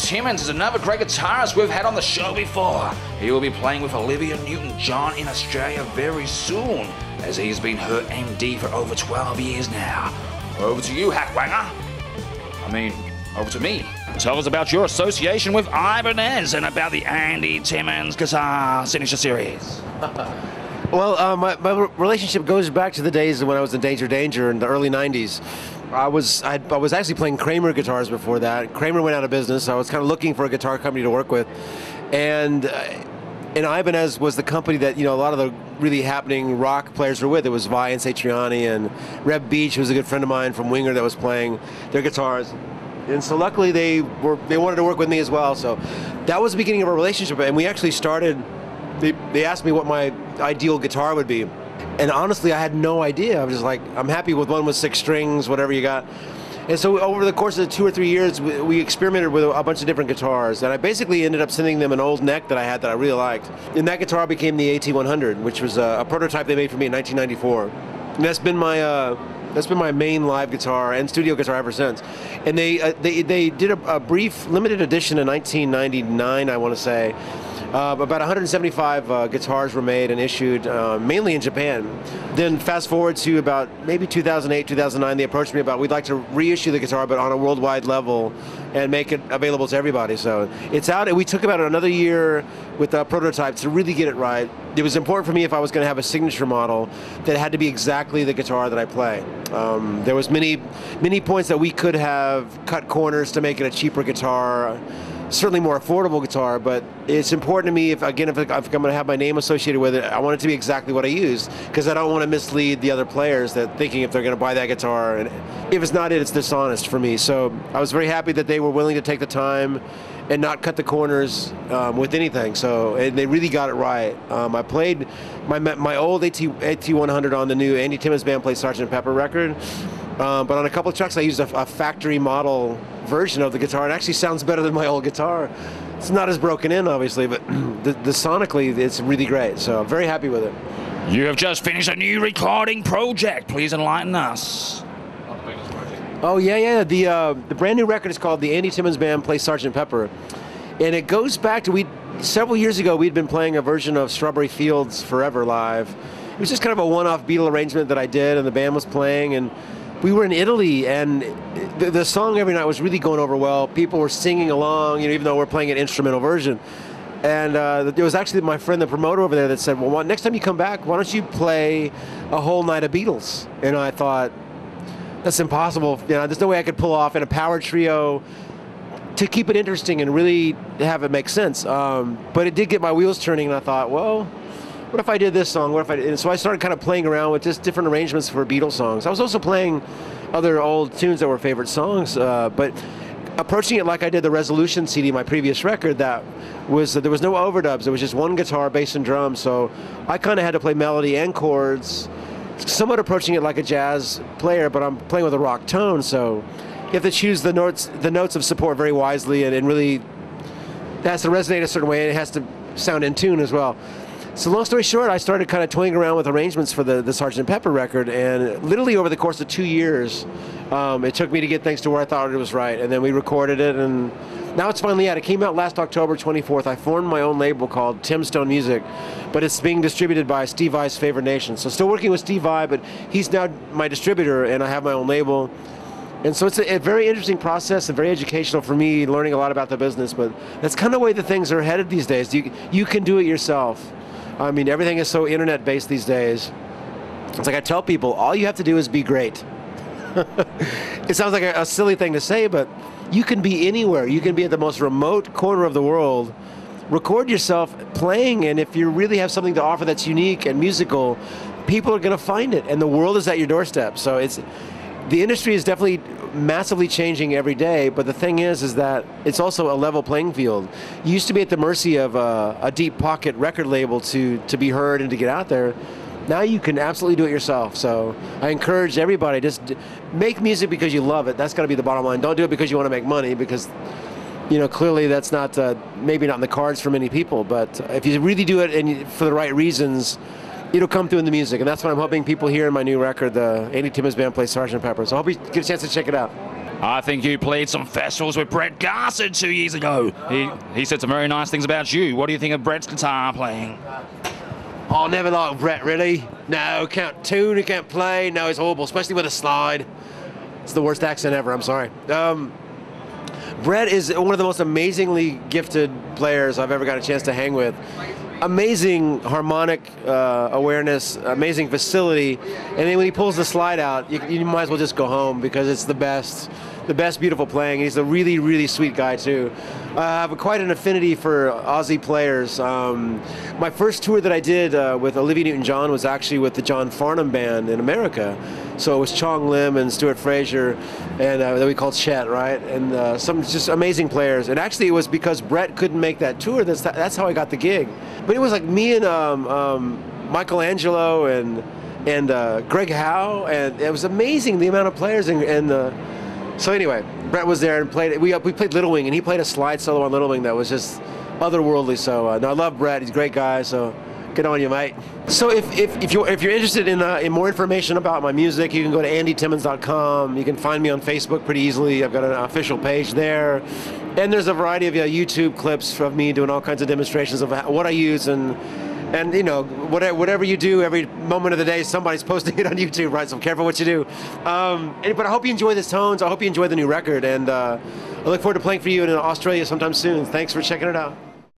Timmons is another great guitarist we've had on the show before. He will be playing with Olivia Newton-John in Australia very soon, as he's been her MD for over 12 years now. Over to you, Hackwanger. Over to me. Tell us about your association with Ibanez and about the Andy Timmons Guitar Signature Series. Well, my relationship goes back to the days when I was in Danger in the early 90s. I was actually playing Kramer guitars before that. Kramer went out of business, so I was kind of looking for a guitar company to work with. And Ibanez was the company that, a lot of the really happening rock players were with. It was Vi and Satriani and Reb Beach, who was a good friend of mine from Winger, that was playing their guitars. And so luckily they wanted to work with me as well. So that was the beginning of our relationship. And we actually started, they asked me what my ideal guitar would be. And honestly, I had no idea. I was just like, I'm happy with one with 6 strings, whatever you got. And so over the course of 2 or 3 years, we experimented with a bunch of different guitars. And I basically ended up sending them an old neck that I had that I really liked. And that guitar became the AT100, which was a prototype they made for me in 1994. And that's been my main live guitar and studio guitar ever since. And they did a brief limited edition in 1999, I want to say. About 175 guitars were made and issued, mainly in Japan. Then fast forward to about maybe 2008, 2009, they approached me about, we'd like to reissue the guitar, but on a worldwide level and make it available to everybody. So it's out, and we took about another year with the prototype to really get it right. It was important for me, if I was going to have a signature model, that it had to be exactly the guitar that I play. There was many points that we could have cut corners to make it a cheaper guitar, certainly more affordable guitar, but it's important to me, if I'm going to have my name associated with it, I want it to be exactly what I use, because I don't want to mislead the other players that thinking if they're going to buy that guitar, and if it's not it, it's dishonest for me. So I was very happy that they were willing to take the time and not cut the corners with anything. So they really got it right. I played my old AT100 on the new Andy Timmons Band Play Sgt. Pepper record. But on a couple of tracks, I used a factory model version of the guitar. It actually sounds better than my old guitar. It's not as broken in, obviously, but the sonically, it's really great. So I'm very happy with it. You have just finished a new recording project. Please enlighten us. Oh, yeah. The brand new record is called the Andy Timmons Band Play Sgt. Pepper. And it goes back to, several years ago, we'd been playing a version of Strawberry Fields Forever live. It was just kind of a one-off Beatle arrangement that I did, and the band was playing, and we were in Italy, and the song every night was really going over well. People were singing along, even though we're playing an instrumental version. And it was actually my friend, the promoter over there, that said, well, next time you come back, why don't you play a whole night of Beatles? And I thought, that's impossible. There's no way I could pull off in a power trio to keep it interesting and really have it make sense. But it did get my wheels turning, and I thought, well, what if I did this song? What if and so I started kind of playing around with just different arrangements for Beatles songs. I was also playing other old tunes that were favorite songs, but approaching it like I did the Resolution CD, my previous record, there was no overdubs. It was just one guitar, bass, and drums. So I kind of had to play melody and chords, somewhat approaching it like a jazz player, but I'm playing with a rock tone. So you have to choose the notes of support very wisely, and really it has to resonate a certain way, and it has to sound in tune as well. So long story short, I started kind of toying around with arrangements for the Sgt. Pepper record, and literally over the course of 2 years, it took me to get things to where I thought it was right, and then we recorded it, and now it's finally out. It came out last October 24th. I formed my own label called Tim Stone Music, but it's being distributed by Steve Vai's Favored Nation. So still working with Steve Vai, but he's now my distributor, and I have my own label. And so it's a very interesting process and very educational for me, learning a lot about the business, but that's kind of the way the things are headed these days. You can do it yourself. I mean, everything is so internet-based these days. It's like I tell people, all you have to do is be great. It sounds like a silly thing to say, but you can be anywhere. You can be at the most remote corner of the world, record yourself playing, and if you really have something to offer that's unique and musical, people are going to find it, and the world is at your doorstep. So the industry is definitely massively changing every day, but the thing is that it's also a level playing field. You used to be at the mercy of a deep pocket record label to be heard and to get out there. Now you can absolutely do it yourself. So I encourage everybody, just make music because you love it. That's got to be the bottom line. Don't do it because you want to make money, because clearly that's not maybe not in the cards for many people. But if you really do it and for the right reasons, it'll come through in the music, and that's what I'm hoping people hear in my new record, the Andy Timmons Band Play Sgt. Pepper. So I hope you get a chance to check it out. I think you played some festivals with Brett Garson 2 years ago. He said some very nice things about you. What do you think of Brett's guitar playing? Oh, never liked Brett, really. No, can't tune, he can't play. No, it's horrible, especially with a slide. It's the worst accent ever, I'm sorry. Brett is one of the most amazingly gifted players I've ever got a chance to hang with. Amazing harmonic awareness, amazing facility, and then when he pulls the slide out, you might as well just go home because it's the best beautiful playing. He's a really, really sweet guy too. I have quite an affinity for Aussie players. My first tour that I did with Olivia Newton-John was actually with the John Farnham Band in America. So it was Chong Lim and Stuart Fraser, and that we called Chet, right? And some just amazing players. And actually, it was because Brett couldn't make that tour. That's how I got the gig. But it was like me and Michelangelo and Greg Howe, and it was amazing the amount of players. So anyway, Brett was there and played. We played Little Wing, and he played a slide solo on Little Wing that was just otherworldly. So no, I love Brett. He's a great guy. So good on you, mate. So if you're interested in more information about my music, you can go to andytimmons.com. You can find me on Facebook pretty easily. I've got an official page there, and there's a variety of YouTube clips of me doing all kinds of demonstrations of what I use and you know, whatever you do, every moment of the day, somebody's posting it on YouTube, right? So careful what you do. But I hope you enjoy the tones. I hope you enjoy the new record, and I look forward to playing for you in Australia sometime soon. Thanks for checking it out.